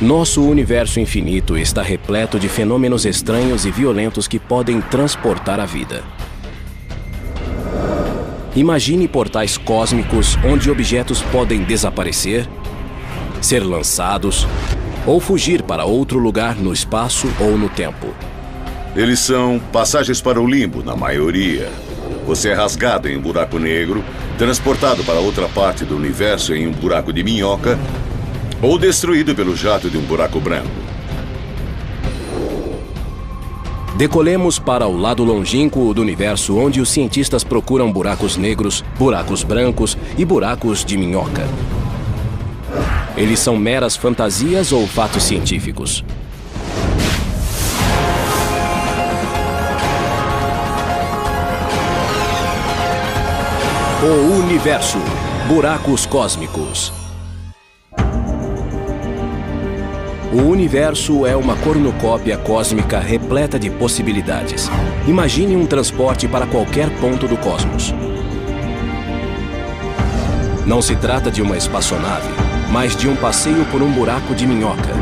Nosso universo infinito está repleto de fenômenos estranhos e violentos que podem transportar a vida. Imagine portais cósmicos onde objetos podem desaparecer, ser lançados ou fugir para outro lugar no espaço ou no tempo. Eles são passagens para o limbo, na maioria. Você é rasgado em um buraco negro, transportado para outra parte do universo em um buraco de minhoca, ou destruído pelo jato de um buraco branco. Decolemos para o lado longínquo do universo, onde os cientistas procuram buracos negros, buracos brancos e buracos de minhoca. Eles são meras fantasias ou fatos científicos? O universo. Buracos cósmicos. O universo é uma cornucópia cósmica repleta de possibilidades. Imagine um transporte para qualquer ponto do cosmos. Não se trata de uma espaçonave, mas de um passeio por um buraco de minhoca.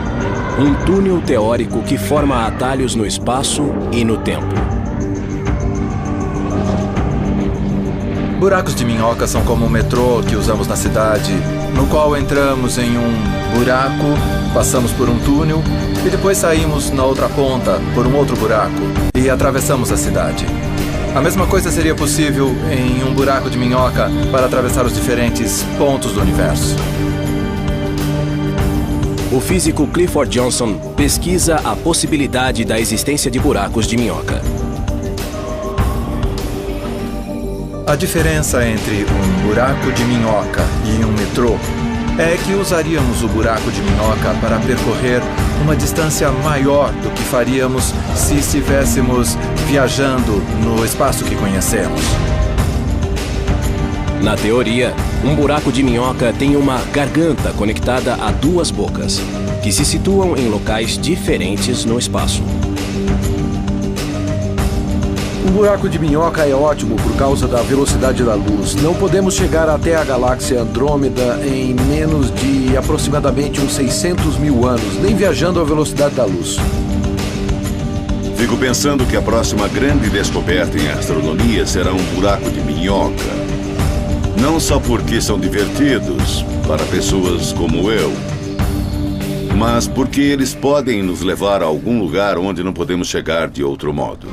Um túnel teórico que forma atalhos no espaço e no tempo. Buracos de minhoca são como o metrô que usamos na cidade, no qual entramos em um buraco, passamos por um túnel e depois saímos na outra ponta por um outro buraco e atravessamos a cidade. A mesma coisa seria possível em um buraco de minhoca para atravessar os diferentes pontos do universo. O físico Clifford Johnson pesquisa a possibilidade da existência de buracos de minhoca. A diferença entre um buraco de minhoca e um metrô é que usaríamos o buraco de minhoca para percorrer uma distância maior do que faríamos se estivéssemos viajando no espaço que conhecemos. Na teoria, um buraco de minhoca tem uma garganta conectada a duas bocas, que se situam em locais diferentes no espaço. Um buraco de minhoca é ótimo por causa da velocidade da luz. Não podemos chegar até a galáxia Andrômeda em menos de aproximadamente uns 600 mil anos, nem viajando à velocidade da luz. Fico pensando que a próxima grande descoberta em astronomia será um buraco de minhoca. Não só porque são divertidos para pessoas como eu, mas porque eles podem nos levar a algum lugar onde não podemos chegar de outro modo.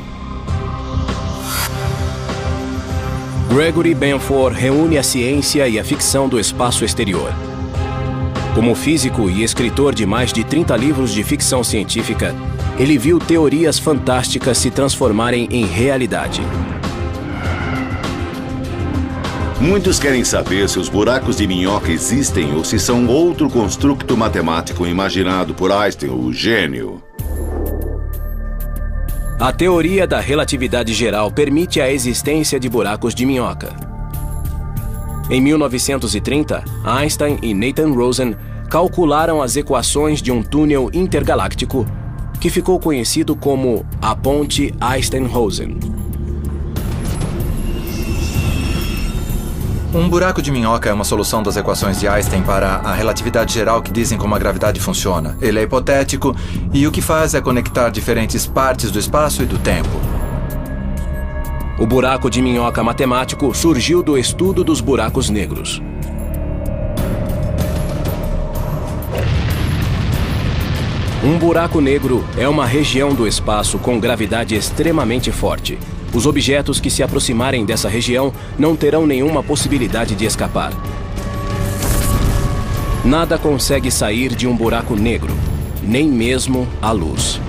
Gregory Benford reúne a ciência e a ficção do espaço exterior. Como físico e escritor de mais de 30 livros de ficção científica, ele viu teorias fantásticas se transformarem em realidade. Muitos querem saber se os buracos de minhoca existem ou se são outro construto matemático imaginado por Einstein, o gênio. A teoria da relatividade geral permite a existência de buracos de minhoca. Em 1930, Einstein e Nathan Rosen calcularam as equações de um túnel intergaláctico que ficou conhecido como a Ponte Einstein-Rosen. Um buraco de minhoca é uma solução das equações de Einstein para a relatividade geral que dizem como a gravidade funciona. Ele é hipotético e o que faz é conectar diferentes partes do espaço e do tempo. O buraco de minhoca matemático surgiu do estudo dos buracos negros. Um buraco negro é uma região do espaço com gravidade extremamente forte. Os objetos que se aproximarem dessa região não terão nenhuma possibilidade de escapar. Nada consegue sair de um buraco negro, nem mesmo a luz.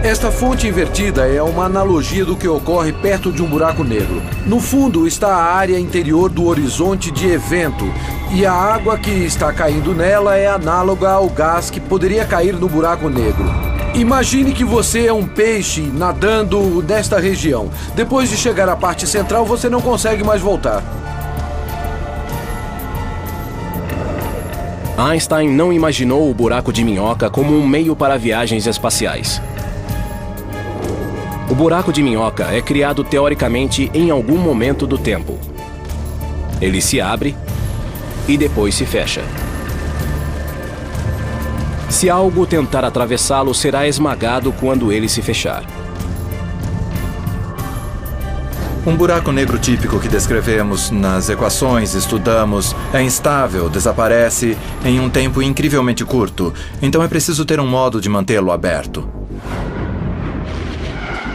Esta fonte invertida é uma analogia do que ocorre perto de um buraco negro. No fundo está a área interior do horizonte de evento, e a água que está caindo nela é análoga ao gás que poderia cair no buraco negro. Imagine que você é um peixe nadando nesta região. Depois de chegar à parte central, você não consegue mais voltar. Einstein não imaginou o buraco de minhoca como um meio para viagens espaciais. O buraco de minhoca é criado teoricamente em algum momento do tempo. Ele se abre e depois se fecha. Se algo tentar atravessá-lo, será esmagado quando ele se fechar. Um buraco negro típico que descrevemos nas equações, estudamos, é instável, desaparece em um tempo incrivelmente curto. Então é preciso ter um modo de mantê-lo aberto.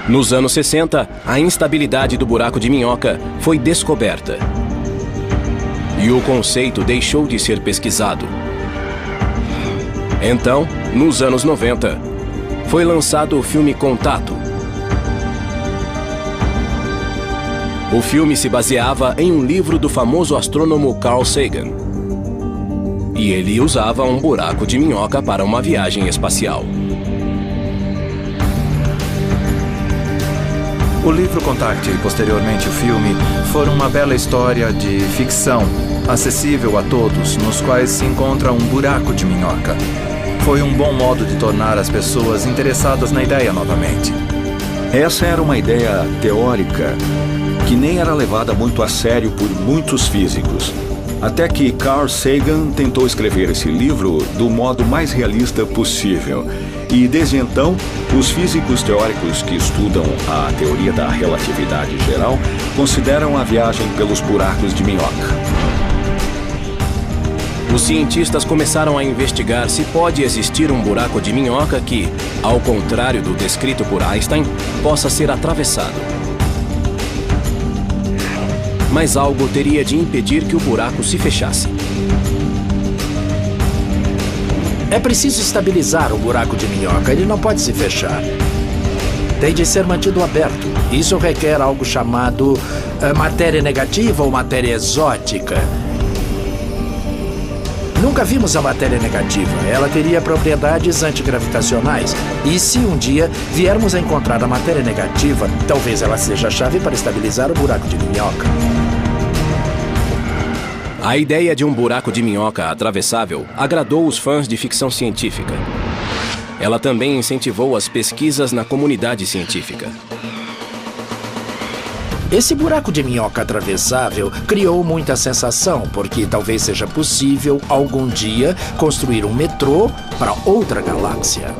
Nos anos 60, a instabilidade do buraco de minhoca foi descoberta. E o conceito deixou de ser pesquisado. Então, nos anos 90, foi lançado o filme Contato. O filme se baseava em um livro do famoso astrônomo Carl Sagan. E ele usava um buraco de minhoca para uma viagem espacial. O livro Contact e, posteriormente, o filme foram uma bela história de ficção, acessível a todos, nos quais se encontra um buraco de minhoca. Foi um bom modo de tornar as pessoas interessadas na ideia novamente. Essa era uma ideia teórica que nem era levada muito a sério por muitos físicos. Até que Carl Sagan tentou escrever esse livro do modo mais realista possível. E desde então, os físicos teóricos que estudam a teoria da relatividade geral consideram a viagem pelos buracos de minhoca. Os cientistas começaram a investigar se pode existir um buraco de minhoca que, ao contrário do descrito por Einstein, possa ser atravessado. Mas algo teria de impedir que o buraco se fechasse. É preciso estabilizar o buraco de minhoca. Ele não pode se fechar. Tem de ser mantido aberto. Isso requer algo chamado matéria negativa ou matéria exótica. Nunca vimos a matéria negativa. Ela teria propriedades antigravitacionais. E se um dia viermos a encontrar a matéria negativa, talvez ela seja a chave para estabilizar o buraco de minhoca. A ideia de um buraco de minhoca atravessável agradou os fãs de ficção científica. Ela também incentivou as pesquisas na comunidade científica. Esse buraco de minhoca atravessável criou muita sensação, porque talvez seja possível, algum dia, construir um metrô para outra galáxia.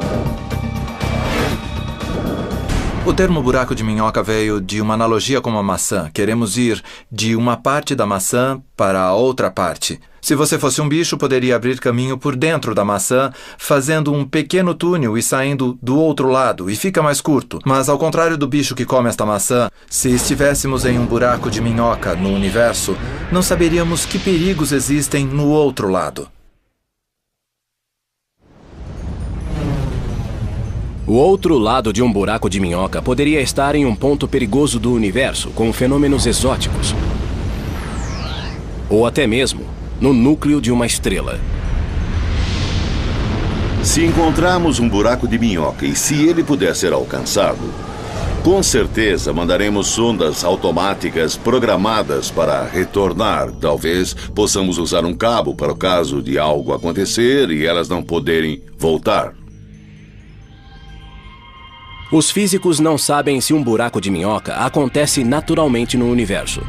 O termo buraco de minhoca veio de uma analogia com uma maçã. Queremos ir de uma parte da maçã para a outra parte. Se você fosse um bicho, poderia abrir caminho por dentro da maçã, fazendo um pequeno túnel e saindo do outro lado, e fica mais curto. Mas, ao contrário do bicho que come esta maçã, se estivéssemos em um buraco de minhoca no universo, não saberíamos que perigos existem no outro lado. O outro lado de um buraco de minhoca poderia estar em um ponto perigoso do universo, com fenômenos exóticos. Ou até mesmo no núcleo de uma estrela. Se encontrarmos um buraco de minhoca e se ele puder ser alcançado, com certeza mandaremos sondas automáticas programadas para retornar. Talvez possamos usar um cabo para o caso de algo acontecer e elas não poderem voltar. Os físicos não sabem se um buraco de minhoca acontece naturalmente no universo.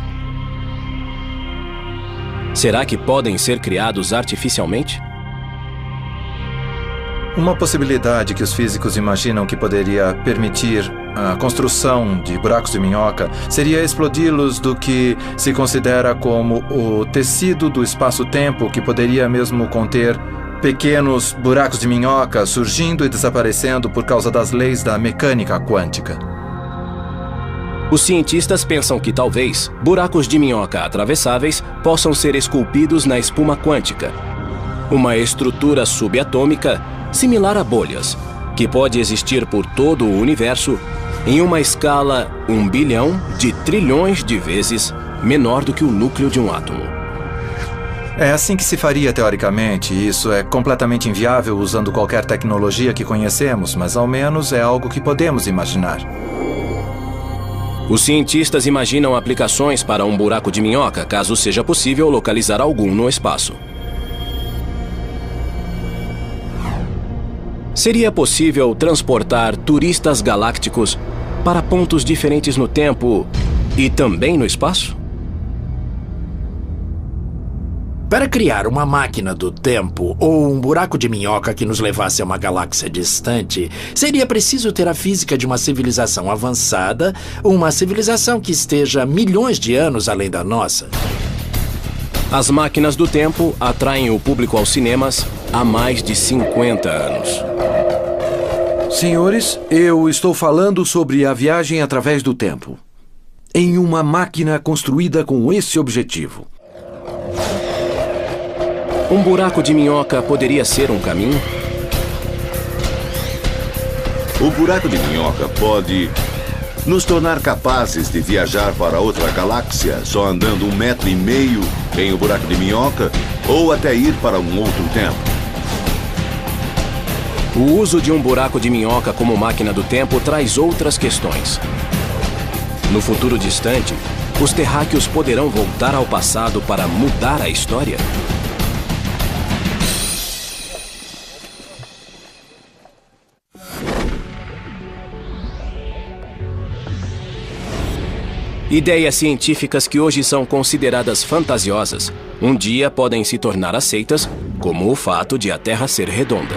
Será que podem ser criados artificialmente? Uma possibilidade que os físicos imaginam que poderia permitir a construção de buracos de minhoca seria explodi-los do que se considera como o tecido do espaço-tempo, que poderia mesmo conter pequenos buracos de minhoca surgindo e desaparecendo por causa das leis da mecânica quântica. Os cientistas pensam que talvez buracos de minhoca atravessáveis possam ser esculpidos na espuma quântica, uma estrutura subatômica similar a bolhas, que pode existir por todo o universo em uma escala 1 bilhão de trilhões de vezes menor do que o núcleo de um átomo. É assim que se faria teoricamente, e isso é completamente inviável usando qualquer tecnologia que conhecemos, mas ao menos é algo que podemos imaginar. Os cientistas imaginam aplicações para um buraco de minhoca, caso seja possível localizar algum no espaço. Seria possível transportar turistas galácticos para pontos diferentes no tempo e também no espaço? Para criar uma máquina do tempo ou um buraco de minhoca que nos levasse a uma galáxia distante, seria preciso ter a física de uma civilização avançada, uma civilização que esteja milhões de anos além da nossa. As máquinas do tempo atraem o público aos cinemas há mais de 50 anos. Senhores, eu estou falando sobre a viagem através do tempo. Em uma máquina construída com esse objetivo. Um buraco de minhoca poderia ser um caminho? O buraco de minhoca pode nos tornar capazes de viajar para outra galáxia só andando 1,5 metros em um buraco de minhoca ou até ir para um outro tempo. O uso de um buraco de minhoca como máquina do tempo traz outras questões. No futuro distante, os terráqueos poderão voltar ao passado para mudar a história? Ideias científicas que hoje são consideradas fantasiosas, um dia podem se tornar aceitas, como o fato de a Terra ser redonda.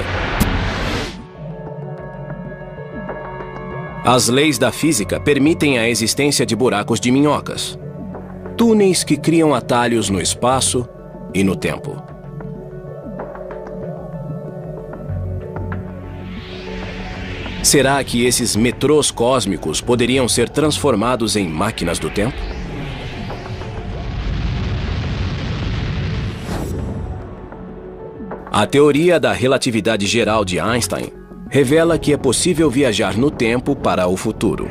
As leis da física permitem a existência de buracos de minhocas, túneis que criam atalhos no espaço e no tempo. Será que esses metrôs cósmicos poderiam ser transformados em máquinas do tempo? A teoria da relatividade geral de Einstein revela que é possível viajar no tempo para o futuro.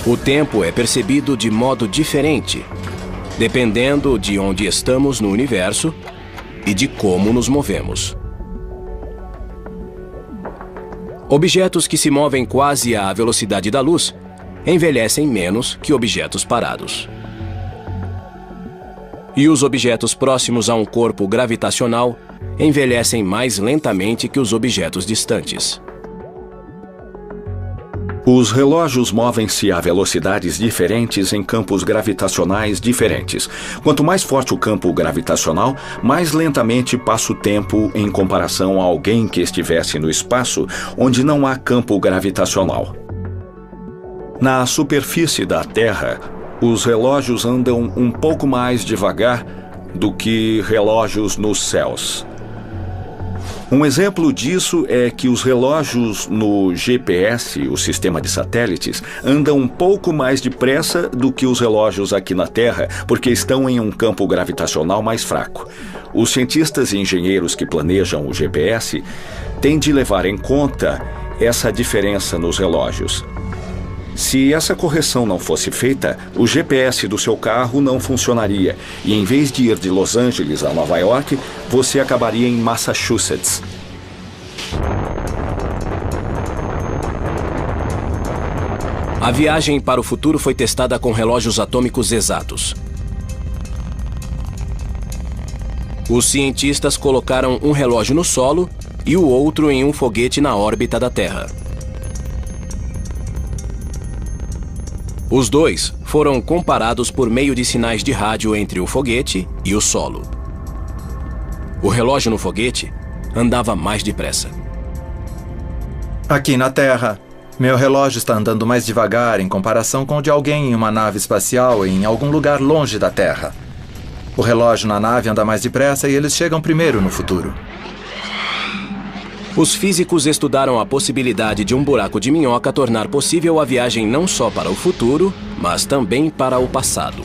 O tempo é percebido de modo diferente, dependendo de onde estamos no universo e de como nos movemos. Objetos que se movem quase à velocidade da luz envelhecem menos que objetos parados. E os objetos próximos a um corpo gravitacional envelhecem mais lentamente que os objetos distantes. Os relógios movem-se a velocidades diferentes em campos gravitacionais diferentes. Quanto mais forte o campo gravitacional, mais lentamente passa o tempo em comparação a alguém que estivesse no espaço onde não há campo gravitacional. Na superfície da Terra, os relógios andam um pouco mais devagar do que relógios nos céus. Um exemplo disso é que os relógios no GPS, o sistema de satélites, andam um pouco mais depressa do que os relógios aqui na Terra, porque estão em um campo gravitacional mais fraco. Os cientistas e engenheiros que planejam o GPS têm de levar em conta essa diferença nos relógios. Se essa correção não fosse feita, o GPS do seu carro não funcionaria e, em vez de ir de Los Angeles a Nova York, você acabaria em Massachusetts. A viagem para o futuro foi testada com relógios atômicos exatos. Os cientistas colocaram um relógio no solo e o outro em um foguete na órbita da Terra. Os dois foram comparados por meio de sinais de rádio entre o foguete e o solo. O relógio no foguete andava mais depressa. Aqui na Terra, meu relógio está andando mais devagar em comparação com o de alguém em uma nave espacial em algum lugar longe da Terra. O relógio na nave anda mais depressa e eles chegam primeiro no futuro. Os físicos estudaram a possibilidade de um buraco de minhoca tornar possível a viagem não só para o futuro, mas também para o passado.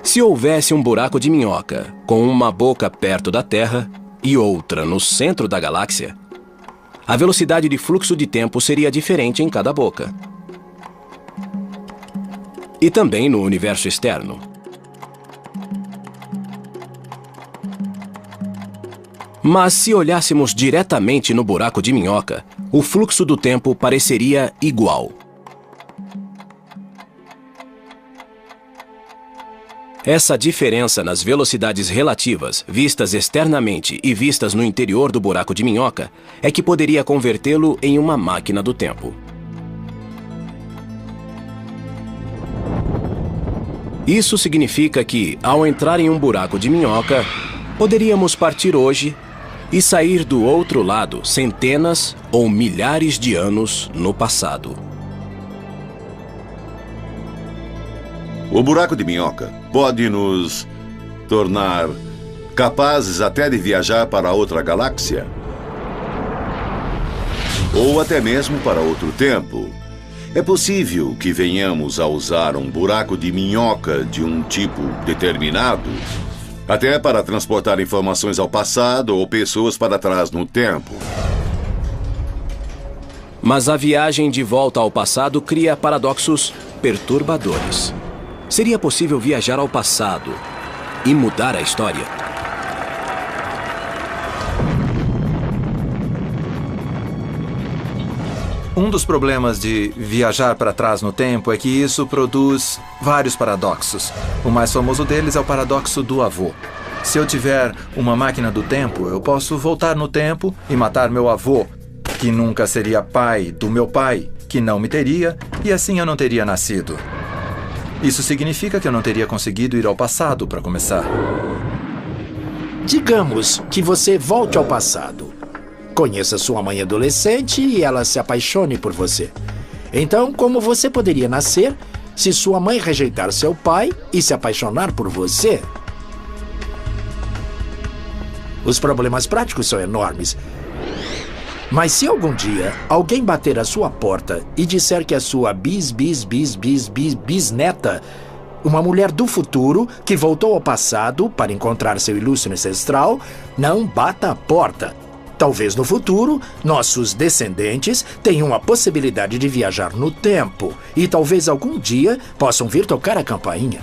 Se houvesse um buraco de minhoca com uma boca perto da Terra e outra no centro da galáxia, a velocidade de fluxo de tempo seria diferente em cada boca. E também no universo externo. Mas se olhássemos diretamente no buraco de minhoca, o fluxo do tempo pareceria igual. Essa diferença nas velocidades relativas, vistas externamente e vistas no interior do buraco de minhoca, é que poderia convertê-lo em uma máquina do tempo. Isso significa que, ao entrar em um buraco de minhoca, poderíamos partir hoje e sair do outro lado centenas ou milhares de anos no passado. O buraco de minhoca pode nos tornar capazes até de viajar para outra galáxia. Ou até mesmo para outro tempo. É possível que venhamos a usar um buraco de minhoca de um tipo determinado, até para transportar informações ao passado ou pessoas para trás no tempo. Mas a viagem de volta ao passado cria paradoxos perturbadores. Seria possível viajar ao passado e mudar a história? Um dos problemas de viajar para trás no tempo é que isso produz vários paradoxos. O mais famoso deles é o paradoxo do avô. Se eu tiver uma máquina do tempo, eu posso voltar no tempo e matar meu avô, que nunca seria pai do meu pai, que não me teria, e assim eu não teria nascido. Isso significa que eu não teria conseguido ir ao passado para começar. Digamos que você volte ao passado. Conheça sua mãe adolescente e ela se apaixone por você. Então, como você poderia nascer se sua mãe rejeitar seu pai e se apaixonar por você? Os problemas práticos são enormes. Mas se algum dia alguém bater à sua porta e disser que a sua bisneta, uma mulher do futuro que voltou ao passado para encontrar seu ilustre ancestral, não bata a porta. Talvez no futuro, nossos descendentes tenham a possibilidade de viajar no tempo e talvez algum dia possam vir tocar a campainha.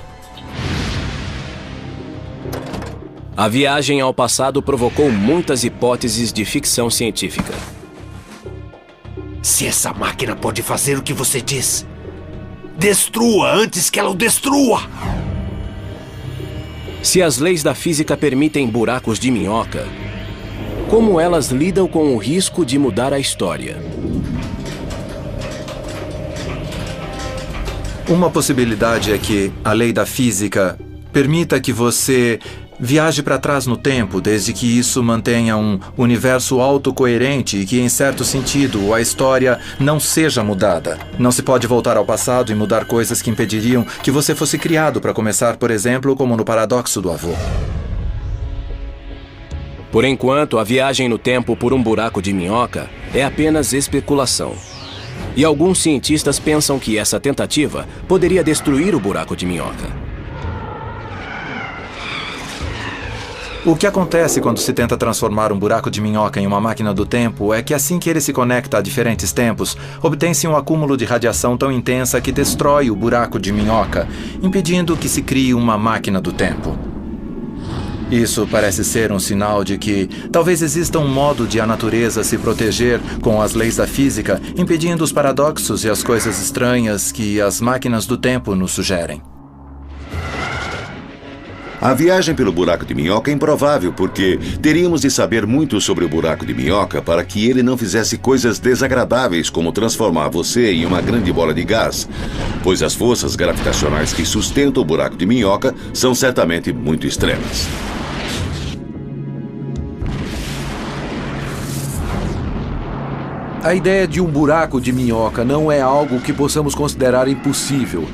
A viagem ao passado provocou muitas hipóteses de ficção científica. Se essa máquina pode fazer o que você diz, destrua antes que ela o destrua! Se as leis da física permitem buracos de minhoca, como elas lidam com o risco de mudar a história? Uma possibilidade é que a lei da física permita que você viaje para trás no tempo, desde que isso mantenha um universo autocoerente e que, em certo sentido, a história não seja mudada. Não se pode voltar ao passado e mudar coisas que impediriam que você fosse criado, para começar, por exemplo, como no paradoxo do avô. Por enquanto, a viagem no tempo por um buraco de minhoca é apenas especulação. E alguns cientistas pensam que essa tentativa poderia destruir o buraco de minhoca. O que acontece quando se tenta transformar um buraco de minhoca em uma máquina do tempo é que assim que ele se conecta a diferentes tempos, obtém-se um acúmulo de radiação tão intensa que destrói o buraco de minhoca, impedindo que se crie uma máquina do tempo. Isso parece ser um sinal de que talvez exista um modo de a natureza se proteger com as leis da física, impedindo os paradoxos e as coisas estranhas que as máquinas do tempo nos sugerem. A viagem pelo buraco de minhoca é improvável porque teríamos de saber muito sobre o buraco de minhoca para que ele não fizesse coisas desagradáveis como transformar você em uma grande bola de gás, pois as forças gravitacionais que sustentam o buraco de minhoca são certamente muito extremas. A ideia de um buraco de minhoca não é algo que possamos considerar impossível.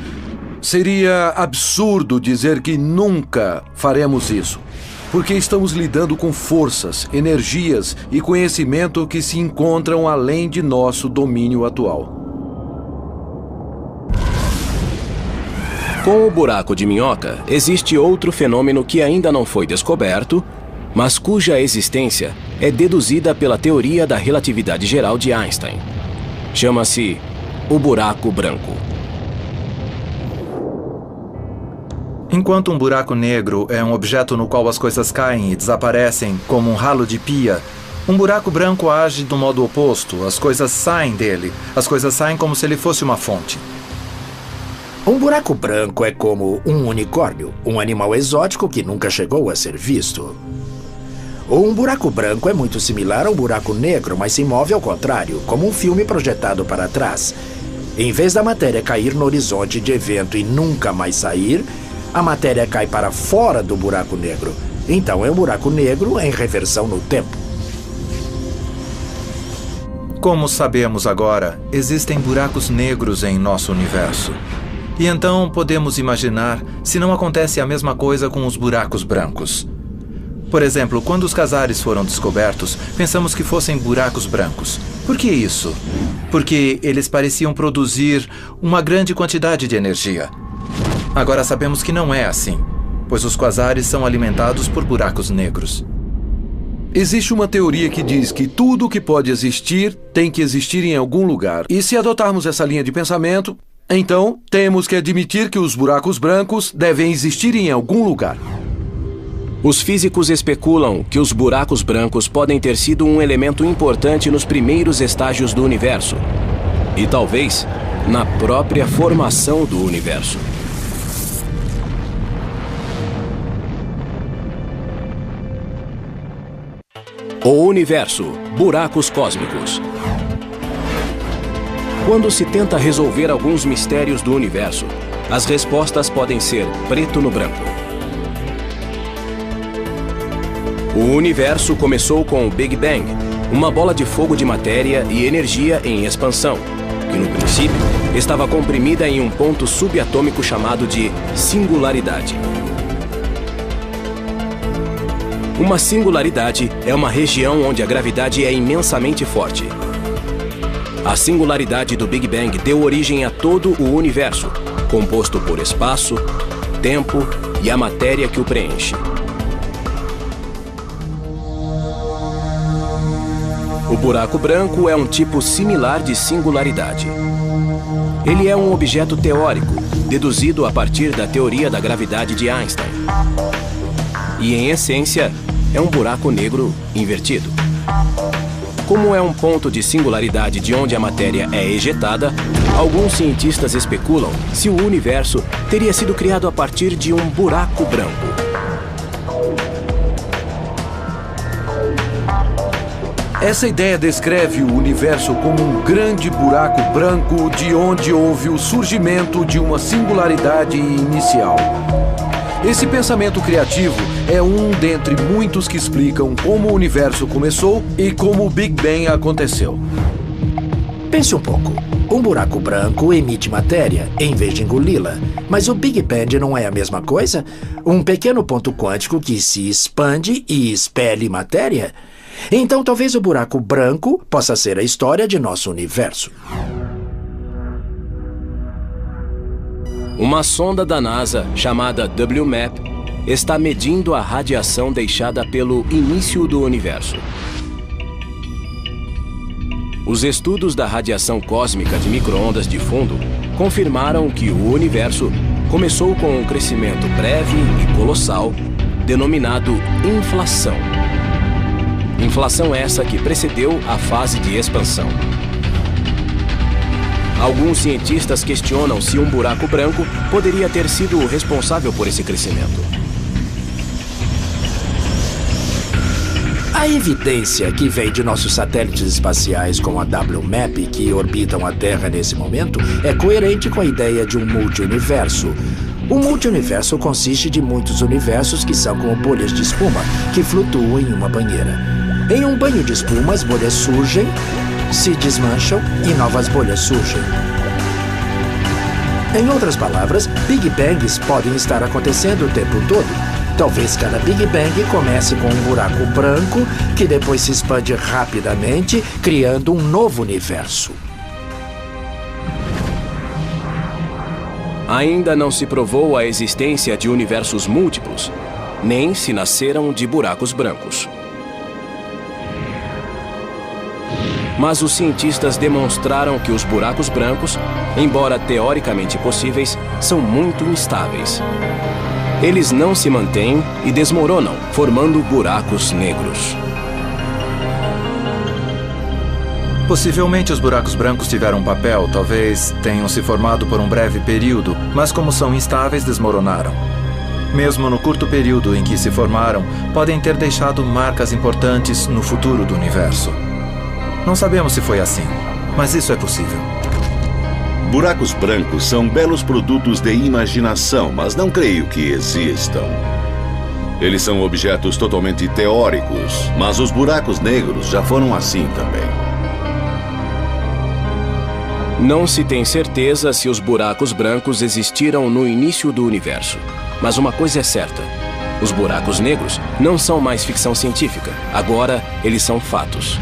Seria absurdo dizer que nunca faremos isso, porque estamos lidando com forças, energias e conhecimento que se encontram além de nosso domínio atual. Com o buraco de minhoca, existe outro fenômeno que ainda não foi descoberto, mas cuja existência é deduzida pela teoria da relatividade geral de Einstein. Chama-se o buraco branco. Enquanto um buraco negro é um objeto no qual as coisas caem e desaparecem como um ralo de pia, um buraco branco age do modo oposto. As coisas saem dele. As coisas saem como se ele fosse uma fonte. Um buraco branco é como um unicórnio, um animal exótico que nunca chegou a ser visto. Um buraco branco é muito similar ao buraco negro, mas se move ao contrário, como um filme projetado para trás. Em vez da matéria cair no horizonte de evento e nunca mais sair, a matéria cai para fora do buraco negro. Então é um buraco negro em reversão no tempo. Como sabemos agora, existem buracos negros em nosso universo. E então podemos imaginar se não acontece a mesma coisa com os buracos brancos. Por exemplo, quando os quasares foram descobertos, pensamos que fossem buracos brancos. Por que isso? Porque eles pareciam produzir uma grande quantidade de energia. Agora sabemos que não é assim, pois os quasares são alimentados por buracos negros. Existe uma teoria que diz que tudo que pode existir tem que existir em algum lugar. E se adotarmos essa linha de pensamento, então temos que admitir que os buracos brancos devem existir em algum lugar. Os físicos especulam que os buracos brancos podem ter sido um elemento importante nos primeiros estágios do universo. E talvez na própria formação do universo. O universo, buracos cósmicos. Quando se tenta resolver alguns mistérios do universo, as respostas podem ser preto no branco. O universo começou com o Big Bang, uma bola de fogo de matéria e energia em expansão, que no princípio estava comprimida em um ponto subatômico chamado de singularidade. Uma singularidade é uma região onde a gravidade é imensamente forte. A singularidade do Big Bang deu origem a todo o universo, composto por espaço, tempo e a matéria que o preenche. O buraco branco é um tipo similar de singularidade. Ele é um objeto teórico, deduzido a partir da teoria da gravidade de Einstein. E, em essência, é um buraco negro invertido. Como é um ponto de singularidade de onde a matéria é ejetada, alguns cientistas especulam se o universo teria sido criado a partir de um buraco branco. Essa ideia descreve o universo como um grande buraco branco de onde houve o surgimento de uma singularidade inicial. Esse pensamento criativo é um dentre muitos que explicam como o universo começou e como o Big Bang aconteceu. Pense um pouco. Um buraco branco emite matéria em vez de engoli-la. Mas o Big Bang não é a mesma coisa? Um pequeno ponto quântico que se expande e expele matéria? Então talvez o buraco branco possa ser a história de nosso universo. Uma sonda da NASA, chamada WMAP, está medindo a radiação deixada pelo início do universo. Os estudos da radiação cósmica de micro-ondas de fundo confirmaram que o universo começou com um crescimento breve e colossal, denominado inflação. Inflação essa que precedeu a fase de expansão. Alguns cientistas questionam se um buraco branco poderia ter sido o responsável por esse crescimento. A evidência que vem de nossos satélites espaciais como a WMAP, que orbitam a Terra nesse momento, é coerente com a ideia de um multiuniverso. O multiuniverso consiste de muitos universos que são como bolhas de espuma que flutuam em uma banheira. Em um banho de espuma, as bolhas surgem, se desmancham e novas bolhas surgem. Em outras palavras, Big Bangs podem estar acontecendo o tempo todo. Talvez cada Big Bang comece com um buraco branco que depois se expande rapidamente, criando um novo universo. Ainda não se provou a existência de universos múltiplos, nem se nasceram de buracos brancos. Mas os cientistas demonstraram que os buracos brancos, embora teoricamente possíveis, são muito instáveis. Eles não se mantêm e desmoronam, formando buracos negros. Possivelmente os buracos brancos tiveram um papel, talvez tenham se formado por um breve período, mas como são instáveis, desmoronaram. Mesmo no curto período em que se formaram, podem ter deixado marcas importantes no futuro do universo. Não sabemos se foi assim, mas isso é possível. Buracos brancos são belos produtos de imaginação, mas não creio que existam. Eles são objetos totalmente teóricos, mas os buracos negros já foram assim também. Não se tem certeza se os buracos brancos existiram no início do universo. Mas uma coisa é certa: os buracos negros não são mais ficção científica. Agora, eles são fatos.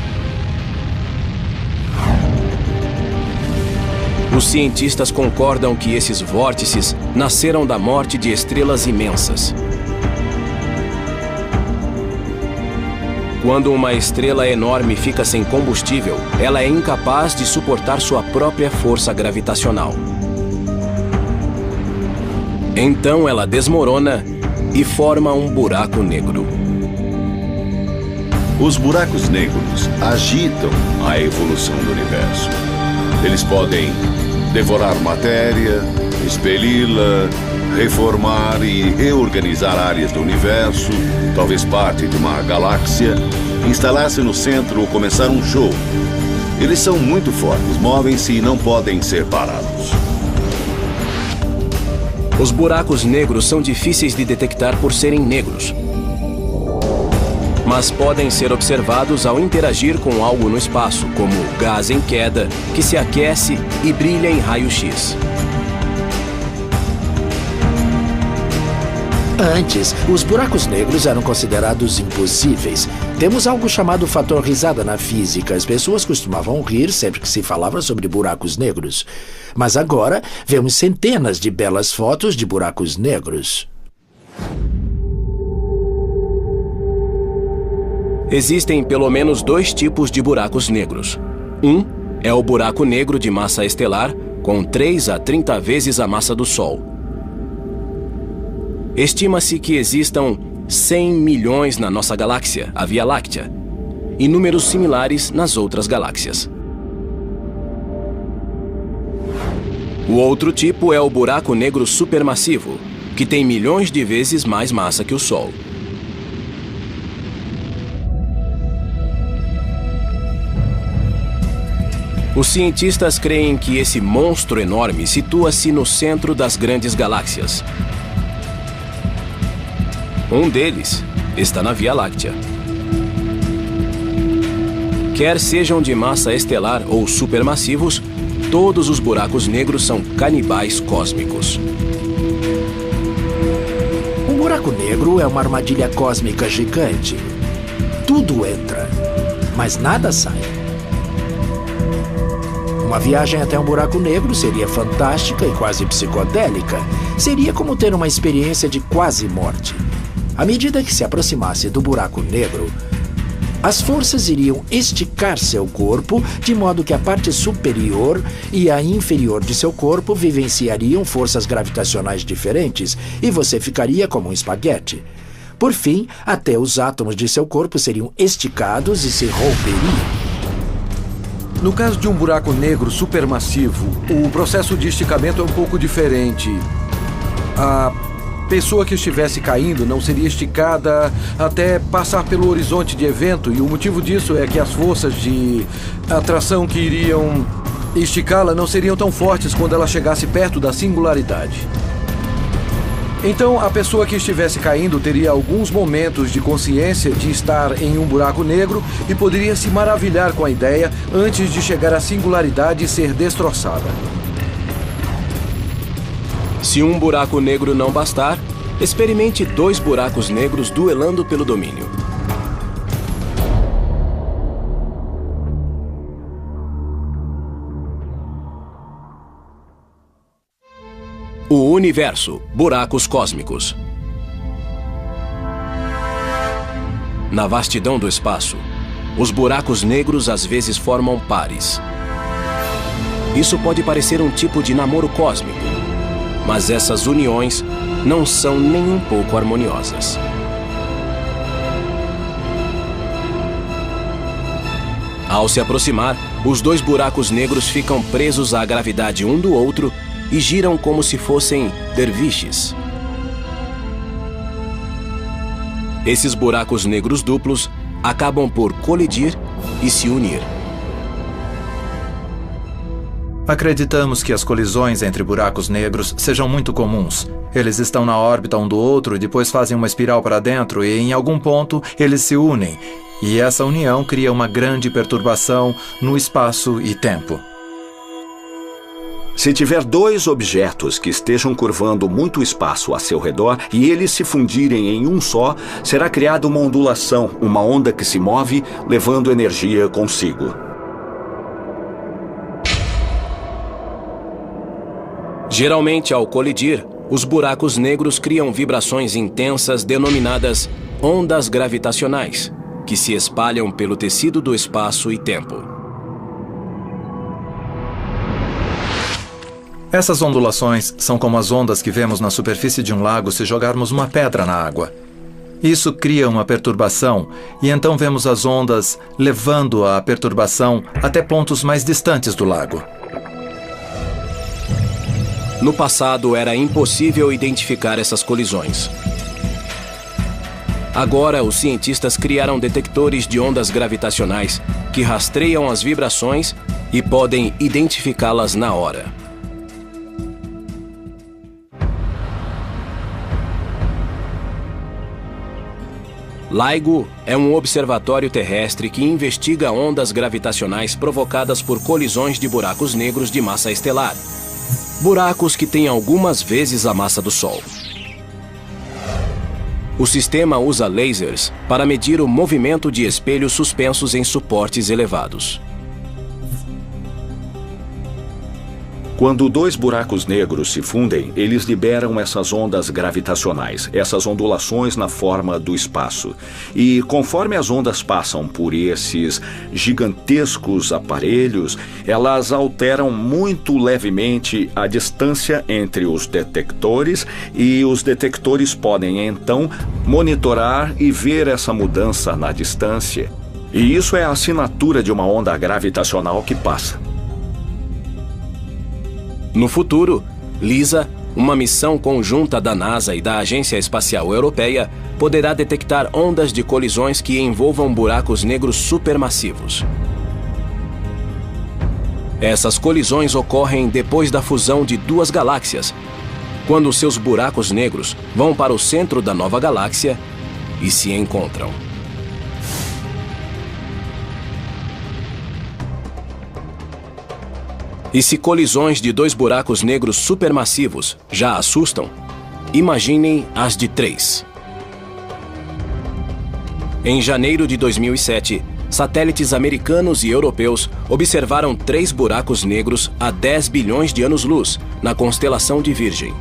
Os cientistas concordam que esses vórtices nasceram da morte de estrelas imensas. Quando uma estrela enorme fica sem combustível, ela é incapaz de suportar sua própria força gravitacional. Então ela desmorona e forma um buraco negro. Os buracos negros agitam a evolução do universo. Eles podem devorar matéria, expeli-la, reformar e reorganizar áreas do universo, talvez parte de uma galáxia, instalar-se no centro ou começar um show. Eles são muito fortes, movem-se e não podem ser parados. Os buracos negros são difíceis de detectar por serem negros, mas podem ser observados ao interagir com algo no espaço, como gás em queda, que se aquece e brilha em raio-x. Antes, os buracos negros eram considerados impossíveis. Temos algo chamado fator risada na física. As pessoas costumavam rir sempre que se falava sobre buracos negros. Mas agora, vemos centenas de belas fotos de buracos negros. Existem pelo menos 2 tipos de buracos negros. Um é o buraco negro de massa estelar, com 3 a 30 vezes a massa do Sol. Estima-se que existam 100 milhões na nossa galáxia, a Via Láctea, e números similares nas outras galáxias. O outro tipo é o buraco negro supermassivo, que tem milhões de vezes mais massa que o Sol. Os cientistas creem que esse monstro enorme situa-se no centro das grandes galáxias. Um deles está na Via Láctea. Quer sejam de massa estelar ou supermassivos, todos os buracos negros são canibais cósmicos. Um buraco negro é uma armadilha cósmica gigante. Tudo entra, mas nada sai. Uma viagem até um buraco negro seria fantástica e quase psicodélica. Seria como ter uma experiência de quase morte. À medida que se aproximasse do buraco negro, as forças iriam esticar seu corpo, de modo que a parte superior e a inferior de seu corpo vivenciariam forças gravitacionais diferentes e você ficaria como um espaguete. Por fim, até os átomos de seu corpo seriam esticados e se romperiam. No caso de um buraco negro supermassivo, o processo de esticamento é um pouco diferente. A pessoa que estivesse caindo não seria esticada até passar pelo horizonte de evento, e o motivo disso é que as forças de atração que iriam esticá-la não seriam tão fortes quando ela chegasse perto da singularidade. Então, a pessoa que estivesse caindo teria alguns momentos de consciência de estar em um buraco negro e poderia se maravilhar com a ideia antes de chegar à singularidade e ser destroçada. Se um buraco negro não bastar, experimente 2 buracos negros duelando pelo domínio. O universo, buracos cósmicos. Na vastidão do espaço, os buracos negros às vezes formam pares. Isso pode parecer um tipo de namoro cósmico, mas essas uniões não são nem um pouco harmoniosas. Ao se aproximar, os 2 buracos negros ficam presos à gravidade um do outro e giram como se fossem derviches. Esses buracos negros duplos acabam por colidir e se unir. Acreditamos que as colisões entre buracos negros sejam muito comuns. Eles estão na órbita um do outro, depois fazem uma espiral para dentro e, em algum ponto, eles se unem. E essa união cria uma grande perturbação no espaço e tempo. Se tiver dois objetos que estejam curvando muito espaço a seu redor e eles se fundirem em um só, será criada uma ondulação, uma onda que se move, levando energia consigo. Geralmente, ao colidir, os buracos negros criam vibrações intensas denominadas ondas gravitacionais, que se espalham pelo tecido do espaço e tempo. Essas ondulações são como as ondas que vemos na superfície de um lago se jogarmos uma pedra na água. Isso cria uma perturbação e então vemos as ondas levando a perturbação até pontos mais distantes do lago. No passado, era impossível identificar essas colisões. Agora, os cientistas criaram detectores de ondas gravitacionais que rastreiam as vibrações e podem identificá-las na hora. LIGO é um observatório terrestre que investiga ondas gravitacionais provocadas por colisões de buracos negros de massa estelar. Buracos que têm algumas vezes a massa do Sol. O sistema usa lasers para medir o movimento de espelhos suspensos em suportes elevados. Quando dois buracos negros se fundem, eles liberam essas ondas gravitacionais, essas ondulações na forma do espaço. E conforme as ondas passam por esses gigantescos aparelhos, elas alteram muito levemente a distância entre os detectores e os detectores podem, então, monitorar e ver essa mudança na distância. E isso é a assinatura de uma onda gravitacional que passa. No futuro, LISA, uma missão conjunta da NASA e da Agência Espacial Europeia, poderá detectar ondas de colisões que envolvam buracos negros supermassivos. Essas colisões ocorrem depois da fusão de duas galáxias, quando seus buracos negros vão para o centro da nova galáxia e se encontram. E se colisões de dois buracos negros supermassivos já assustam, imaginem as de 3. Em janeiro de 2007, satélites americanos e europeus observaram 3 buracos negros a 10 bilhões de anos-luz na constelação de Virgem.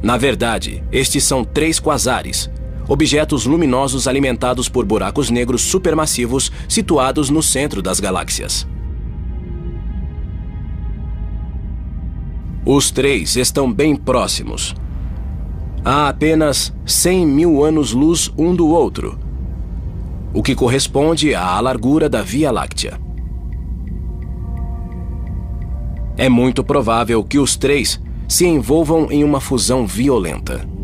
Na verdade, estes são 3 quasares, objetos luminosos alimentados por buracos negros supermassivos situados no centro das galáxias. Os 3 estão bem próximos. Há apenas 100 mil anos-luz um do outro, o que corresponde à largura da Via Láctea. É muito provável que os 3 se envolvam em uma fusão violenta.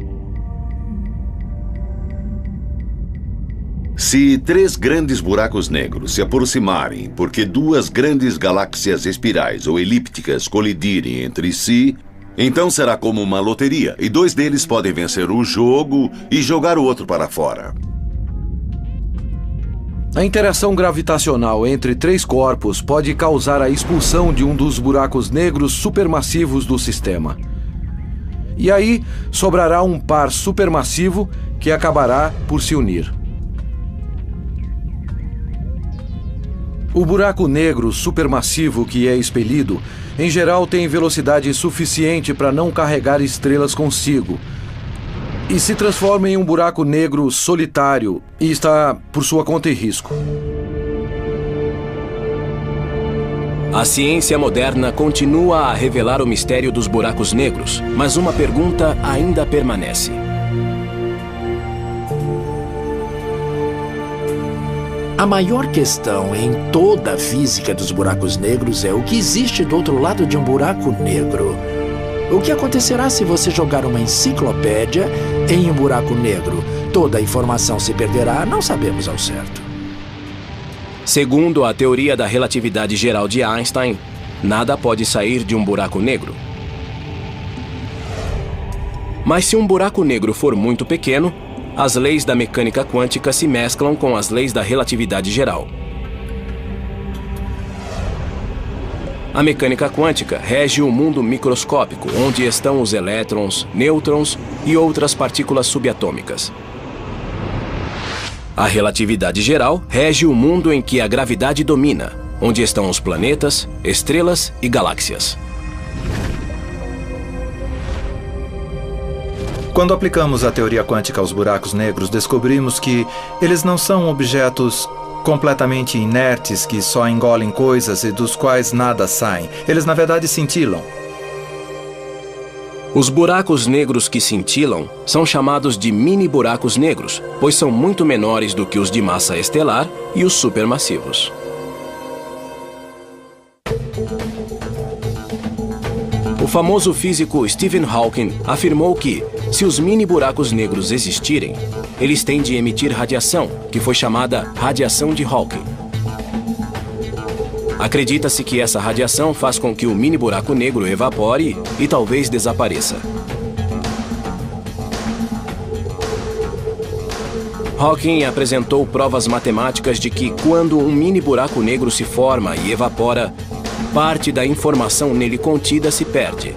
Se 3 grandes buracos negros se aproximarem porque 2 grandes galáxias espirais ou elípticas colidirem entre si, então será como uma loteria e 2 deles podem vencer o jogo e jogar o outro para fora. A interação gravitacional entre 3 corpos pode causar a expulsão de um dos buracos negros supermassivos do sistema. E aí sobrará um par supermassivo que acabará por se unir. O buraco negro supermassivo que é expelido, em geral, tem velocidade suficiente para não carregar estrelas consigo e se transforma em um buraco negro solitário e está por sua conta e risco. A ciência moderna continua a revelar o mistério dos buracos negros, mas uma pergunta ainda permanece. A maior questão em toda a física dos buracos negros é o que existe do outro lado de um buraco negro. O que acontecerá se você jogar uma enciclopédia em um buraco negro? Toda a informação se perderá, não sabemos ao certo. Segundo a teoria da relatividade geral de Einstein, nada pode sair de um buraco negro. Mas se um buraco negro for muito pequeno, as leis da mecânica quântica se mesclam com as leis da relatividade geral. A mecânica quântica rege o mundo microscópico, onde estão os elétrons, nêutrons e outras partículas subatômicas. A relatividade geral rege o mundo em que a gravidade domina, onde estão os planetas, estrelas e galáxias. Quando aplicamos a teoria quântica aos buracos negros, descobrimos que eles não são objetos completamente inertes que só engolem coisas e dos quais nada sai. Eles, na verdade, cintilam. Os buracos negros que cintilam são chamados de mini-buracos negros, pois são muito menores do que os de massa estelar e os supermassivos. O famoso físico Stephen Hawking afirmou que, se os mini-buracos negros existirem, eles têm de emitir radiação, que foi chamada radiação de Hawking. Acredita-se que essa radiação faz com que o mini-buraco negro evapore e talvez desapareça. Hawking apresentou provas matemáticas de que, quando um mini-buraco negro se forma e evapora, parte da informação nele contida se perde.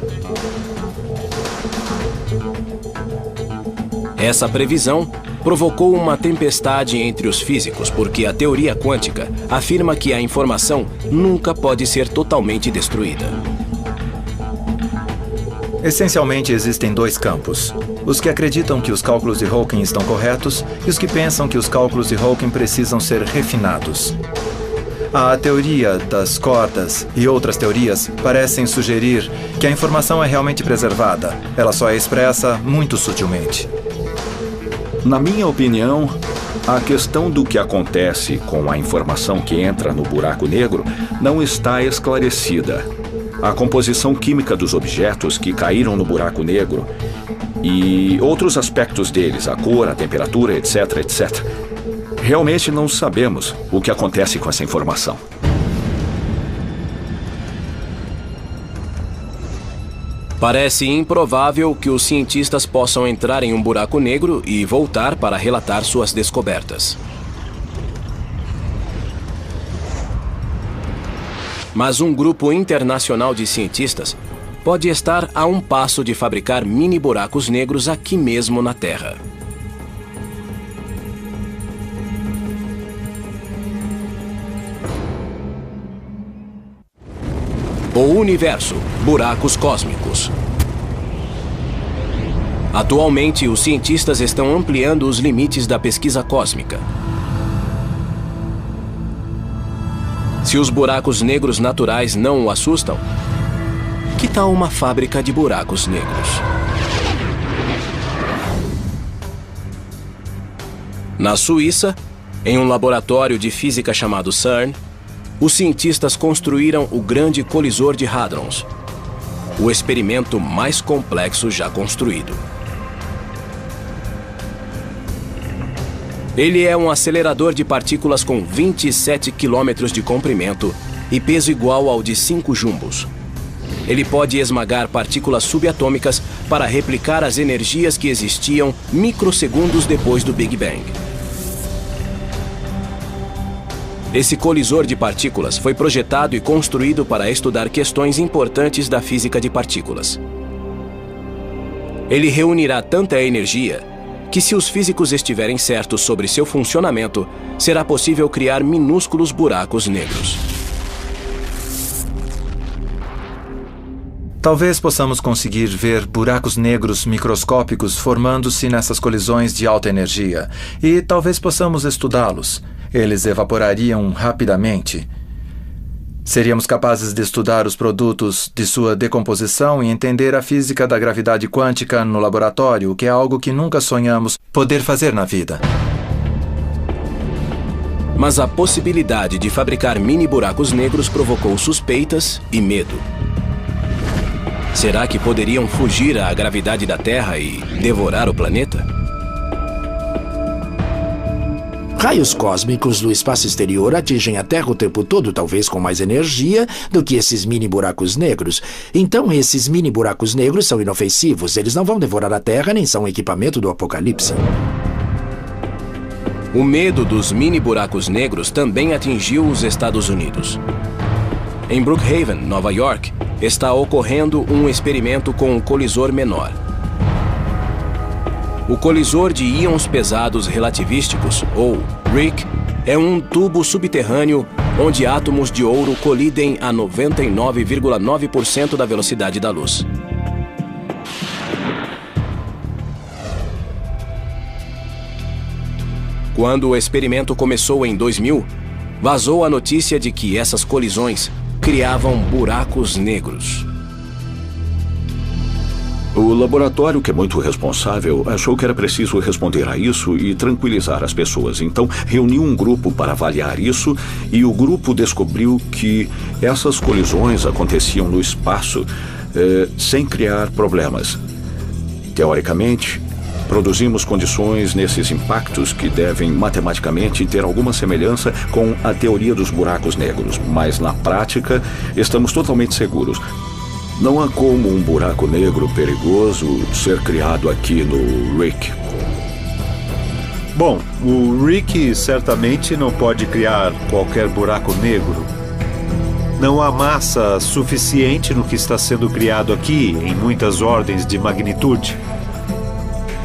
Essa previsão provocou uma tempestade entre os físicos, porque a teoria quântica afirma que a informação nunca pode ser totalmente destruída. Essencialmente, existem dois campos. Os que acreditam que os cálculos de Hawking estão corretos e os que pensam que os cálculos de Hawking precisam ser refinados. A teoria das cordas e outras teorias parecem sugerir que a informação é realmente preservada. Ela só é expressa muito sutilmente. Na minha opinião, a questão do que acontece com a informação que entra no buraco negro não está esclarecida. A composição química dos objetos que caíram no buraco negro e outros aspectos deles, a cor, a temperatura, etc., etc. Realmente não sabemos o que acontece com essa informação. Parece improvável que os cientistas possam entrar em um buraco negro e voltar para relatar suas descobertas. Mas um grupo internacional de cientistas pode estar a um passo de fabricar mini-buracos negros aqui mesmo na Terra. O universo, buracos cósmicos. Atualmente, os cientistas estão ampliando os limites da pesquisa cósmica. Se os buracos negros naturais não o assustam, que tal uma fábrica de buracos negros? Na Suíça, em um laboratório de física chamado CERN, os cientistas construíram o Grande Colisor de Hadrons, o experimento mais complexo já construído. Ele é um acelerador de partículas com 27 km de comprimento e peso igual ao de 5 jumbos. Ele pode esmagar partículas subatômicas para replicar as energias que existiam microsegundos depois do Big Bang. Esse colisor de partículas foi projetado e construído para estudar questões importantes da física de partículas. Ele reunirá tanta energia que, se os físicos estiverem certos sobre seu funcionamento, será possível criar minúsculos buracos negros. Talvez possamos conseguir ver buracos negros microscópicos formando-se nessas colisões de alta energia, e talvez possamos estudá-los. Eles evaporariam rapidamente. Seríamos capazes de estudar os produtos de sua decomposição e entender a física da gravidade quântica no laboratório, o que é algo que nunca sonhamos poder fazer na vida. Mas a possibilidade de fabricar mini-buracos negros provocou suspeitas e medo. Será que poderiam fugir à gravidade da Terra e devorar o planeta? Raios cósmicos do espaço exterior atingem a Terra o tempo todo, talvez com mais energia do que esses mini buracos negros. Então, esses mini buracos negros são inofensivos. Eles não vão devorar a Terra, nem são um equipamento do apocalipse. O medo dos mini buracos negros também atingiu os Estados Unidos. Em Brookhaven, Nova York, está ocorrendo um experimento com um colisor menor. O colisor de íons pesados relativísticos, ou RHIC, é um tubo subterrâneo onde átomos de ouro colidem a 99,9% da velocidade da luz. Quando o experimento começou em 2000, vazou a notícia de que essas colisões criavam buracos negros. O laboratório, que é muito responsável, achou que era preciso responder a isso e tranquilizar as pessoas. Então, reuniu um grupo para avaliar isso e o grupo descobriu que essas colisões aconteciam no espaço sem criar problemas. Teoricamente, produzimos condições nesses impactos que devem matematicamente ter alguma semelhança com a teoria dos buracos negros, mas na prática estamos totalmente seguros. Não há como um buraco negro perigoso ser criado aqui no RHIC. Bom, o RHIC certamente não pode criar qualquer buraco negro. Não há massa suficiente no que está sendo criado aqui, em muitas ordens de magnitude.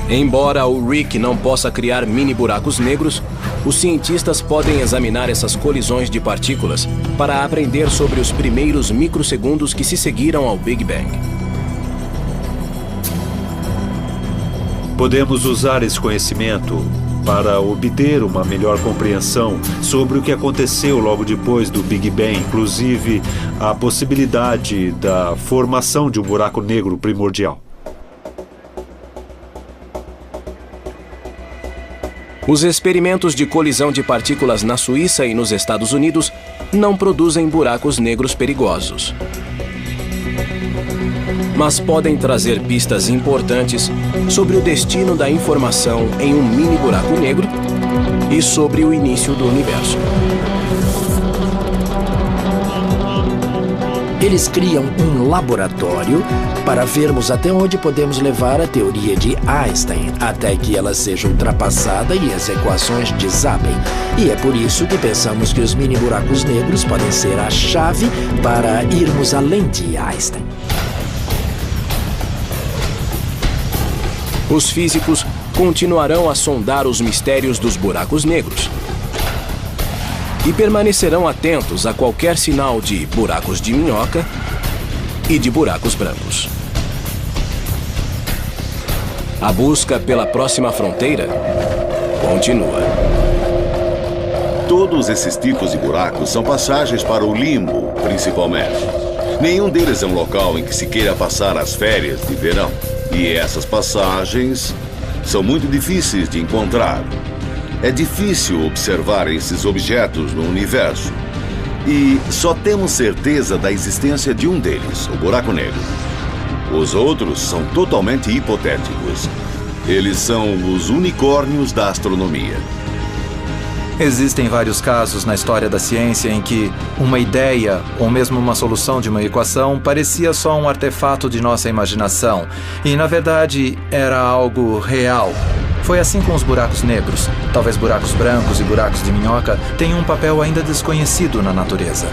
Embora o RHIC não possa criar mini buracos negros, os cientistas podem examinar essas colisões de partículas para aprender sobre os primeiros microsegundos que se seguiram ao Big Bang. Podemos usar esse conhecimento para obter uma melhor compreensão sobre o que aconteceu logo depois do Big Bang, inclusive a possibilidade da formação de um buraco negro primordial. Os experimentos de colisão de partículas na Suíça e nos Estados Unidos não produzem buracos negros perigosos. Mas podem trazer pistas importantes sobre o destino da informação em um mini buraco negro e sobre o início do universo. Eles criam um laboratório para vermos até onde podemos levar a teoria de Einstein, até que ela seja ultrapassada e as equações desabem. E é por isso que pensamos que os mini buracos negros podem ser a chave para irmos além de Einstein. Os físicos continuarão a sondar os mistérios dos buracos negros e permanecerão atentos a qualquer sinal de buracos de minhoca e de buracos brancos. A busca pela próxima fronteira continua. Todos esses tipos de buracos são passagens para o limbo, principalmente. Nenhum deles é um local em que se queira passar as férias de verão. E essas passagens são muito difíceis de encontrar. É difícil observar esses objetos no universo. E só temos certeza da existência de um deles, o buraco negro. Os outros são totalmente hipotéticos. Eles são os unicórnios da astronomia. Existem vários casos na história da ciência em que uma ideia, ou mesmo uma solução de uma equação, parecia só um artefato de nossa imaginação. E, na verdade, era algo real. Foi assim com os buracos negros. Talvez buracos brancos e buracos de minhoca tenham um papel ainda desconhecido na natureza.